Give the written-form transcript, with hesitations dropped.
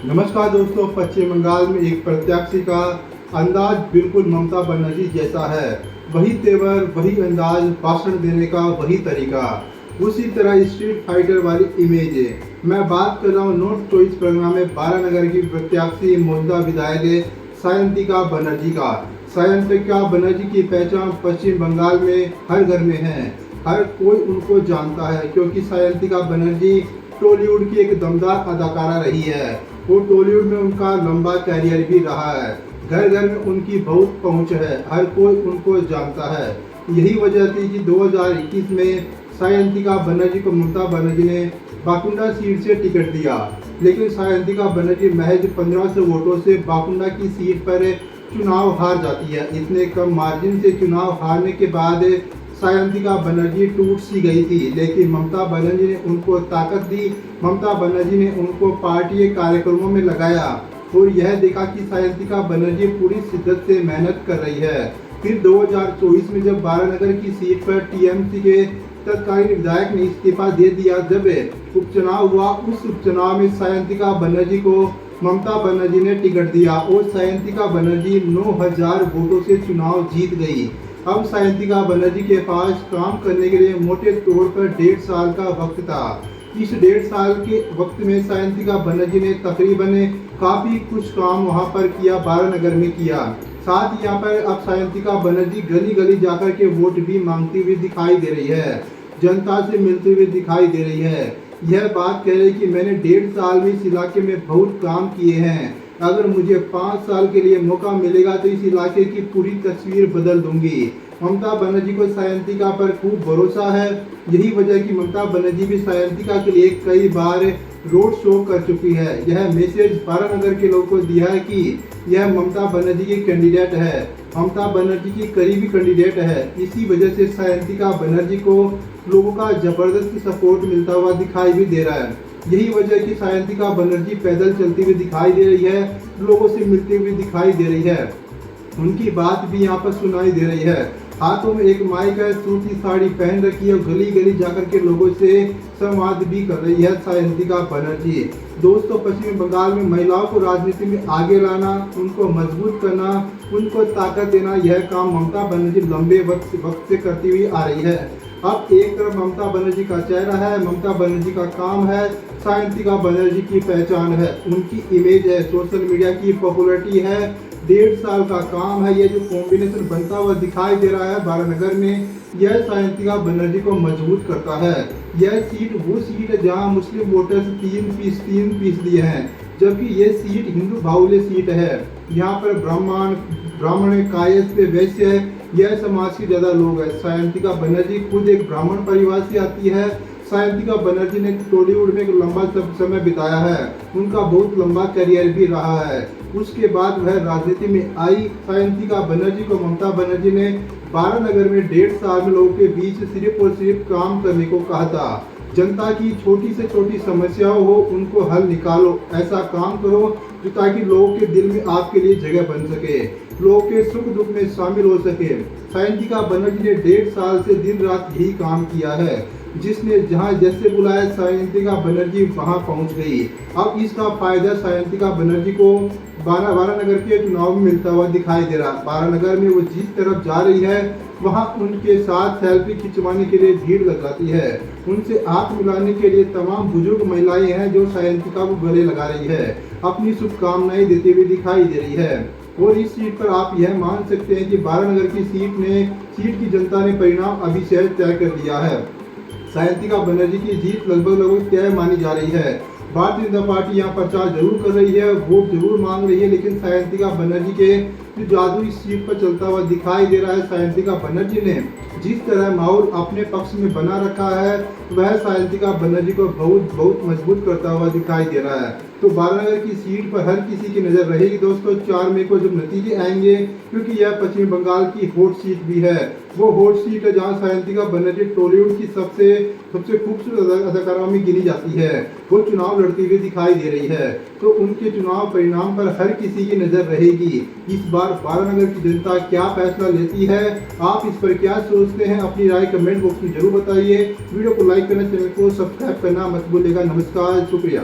नमस्कार दोस्तों, पश्चिम बंगाल में एक प्रत्याशी का अंदाज बिल्कुल ममता बनर्जी जैसा है। वही तेवर, वही अंदाज, भाषण देने का वही तरीका, उसी तरह स्ट्रीट फाइटर वाली इमेज है। मैं बात कर रहा हूँ नॉर्थ चौबीस परगना में बारानगर की प्रत्याशी मौजूदा विधायक सायंतिका बनर्जी का। सायंतिका बनर्जी की पहचान पश्चिम बंगाल में हर घर में है, हर कोई उनको जानता है, क्योंकि सायंतिका बनर्जी टॉलीवुड की एक दमदार अदाकारा रही है। वो टॉलीवुड में उनका लंबा कैरियर भी रहा है। घर घर में उनकी बहुत पहुंच है, हर कोई उनको जानता है। यही वजह थी कि 2021 में सायंतिका बनर्जी को ममता बनर्जी ने बाकुंडा सीट से टिकट दिया, लेकिन सायंतिका बनर्जी महज 1500 वोटों से बाकुंडा की सीट पर चुनाव हार जाती है। इतने कम मार्जिन से चुनाव हारने के बाद सायंतिका बनर्जी टूट सी गई थी, लेकिन ममता बनर्जी ने उनको ताकत दी। ममता बनर्जी ने उनको पार्टी के कार्यक्रमों में लगाया और यह देखा कि सायंतिका बनर्जी पूरी शिद्दत से मेहनत कर रही है। फिर 2024 में जब बारानगर की सीट पर टीएमसी के तत्कालीन विधायक ने इस्तीफा दे दिया, जब उपचुनाव हुआ, उस उपचुनाव में सायंतिका बनर्जी को ममता बनर्जी ने टिकट दिया और सायंतिका बनर्जी 9000 वोटों से चुनाव जीत गई। अब सायंतिका बनर्जी के पास काम करने के लिए मोटे तौर पर 1.5 साल का वक्त था। इस 1.5 साल के वक्त में सायंतिका बनर्जी ने तकरीबन काफ़ी कुछ काम वहां पर किया, बारानगर में किया। साथ ही यहाँ पर अब सायंतिका बनर्जी गली गली जाकर के वोट भी मांगती हुई दिखाई दे रही है, जनता से मिलती हुई दिखाई दे रही है। यह बात कह रही कि मैंने 1.5 साल में इस इलाके में बहुत काम किए हैं, अगर मुझे 5 साल के लिए मौका मिलेगा तो इस इलाके की पूरी तस्वीर बदल दूंगी। ममता बनर्जी को सायंतिका पर खूब भरोसा है। यही वजह कि ममता बनर्जी भी सायंतिका के लिए कई बार रोड शो कर चुकी है। यह मैसेज बारानगर के लोगों को दिया है कि यह ममता बनर्जी की कैंडिडेट है, ममता बनर्जी की करीबी कैंडिडेट है। इसी वजह से सायंतिका बनर्जी को लोगों का जबरदस्त सपोर्ट मिलता हुआ दिखाई भी दे रहा है। यही वजह कि सायंतिका बनर्जी पैदल चलती हुई दिखाई दे रही है, लोगों से मिलती हुई दिखाई दे रही है, उनकी बात भी यहाँ पर सुनाई दे रही है। हाथों में एक माइक है, सूती साड़ी पहन रखी है और गली गली जाकर के लोगों से संवाद भी कर रही है सायंतिका बनर्जी। दोस्तों, पश्चिम बंगाल में महिलाओं को राजनीति में आगे लाना, उनको मजबूत करना, उनको ताकत देना, यह काम ममता बनर्जी लंबे वक्त से करती हुई आ रही है। अब एक तरफ ममता बनर्जी का चेहरा है, ममता बनर्जी का काम है, सायंतिका बनर्जी की पहचान है, उनकी इमेज है, सोशल मीडिया की पॉपुलैरिटी है, 1.5 साल का काम है। ये जो कॉम्बिनेशन बनता हुआ दिखाई दे रहा है बारानगर में, यह सायंतिका बनर्जी को मजबूत करता है। यह सीट वो सीट है जहां मुस्लिम वोटर्स 3% दिए हैं, जबकि ये सीट हिंदू बाहुल्य सीट है। यहाँ पर ब्राह्मण कायस्थ वैश्य यह समाज के ज्यादा लोग हैं। सायंतिका बनर्जी खुद एक ब्राह्मण परिवार से आती है। सायंतिका बनर्जी ने टॉलीवुड में एक लंबा समय बिताया है, उनका बहुत लंबा करियर भी रहा है। उसके बाद वह राजनीति में आई। सायंतिका बनर्जी को ममता बनर्जी ने बारानगर में 1.5 साल में लोगों के बीच सिर्फ और सिर्फ काम करने को कहा था। जनता की छोटी से छोटी समस्याओं हो, उनको हल निकालो, ऐसा काम करो जो ताकि लोगों के दिल में आपके लिए जगह बन सके, लोगों के सुख दुख में शामिल हो सके। सायंतिका बनर्जी ने 1.5 साल से दिन रात यही काम किया है। जिसने जहां जैसे बुलाया सायंतिका बनर्जी वहां पहुंच गई। अब इसका फायदा सायंतिका बनर्जी को बारानगर के चुनाव में मिलता हुआ दिखाई दे रहा है। बारानगर में वो जिस तरफ जा रही है, वहां उनके साथ सेल्फी खिंचवाने के लिए भीड़ लग जाती है। उनसे हाथ मिलाने के लिए तमाम बुजुर्ग महिलाएं हैं जो सायंतिका को गले लगा रही है, अपनी शुभकामनाएं देते हुए दिखाई दे रही है। और इस सीट पर आप यह मान सकते हैं कि बारानगर की सीट की जनता ने परिणाम अभी से तय कर दिया है। सायंतिका बनर्जी की जीत लगभग तय मानी जा रही है। भारतीय जनता पार्टी यहाँ प्रचार जरूर कर रही है, वोट जरूर मांग रही है, लेकिन सायंतिका बनर्जी के जो जादू इस सीट पर चलता हुआ दिखाई दे रहा है। सायंतिका बनर्जी ने जिस तरह माहौल अपने पक्ष में बना रखा है, वह सायंतिका बनर्जी को बहुत मजबूत करता हुआ दिखाई दे रहा है। तो बारानगर की सीट पर हर किसी की नज़र रहेगी दोस्तों 4 मई को जब नतीजे आएंगे, क्योंकि यह पश्चिम बंगाल की हॉट सीट भी है। वो हॉट सीट है जहां सायंतिका बनर्जी टॉलीवुड की सबसे खूबसूरत अदाकारों में गिनी जाती है। वो चुनाव लड़ती हुई दिखाई दे रही है, तो उनके चुनाव परिणाम पर हर किसी की नज़र रहेगी। इस बार बारानगर की जनता क्या फैसला लेती है, आप इस पर क्या सोचते हैं, अपनी राय कमेंट बॉक्स में जरूर बताइए। वीडियो को लाइक करना, चैनल को सब्सक्राइब करना मत भूलिएगा। नमस्कार, शुक्रिया।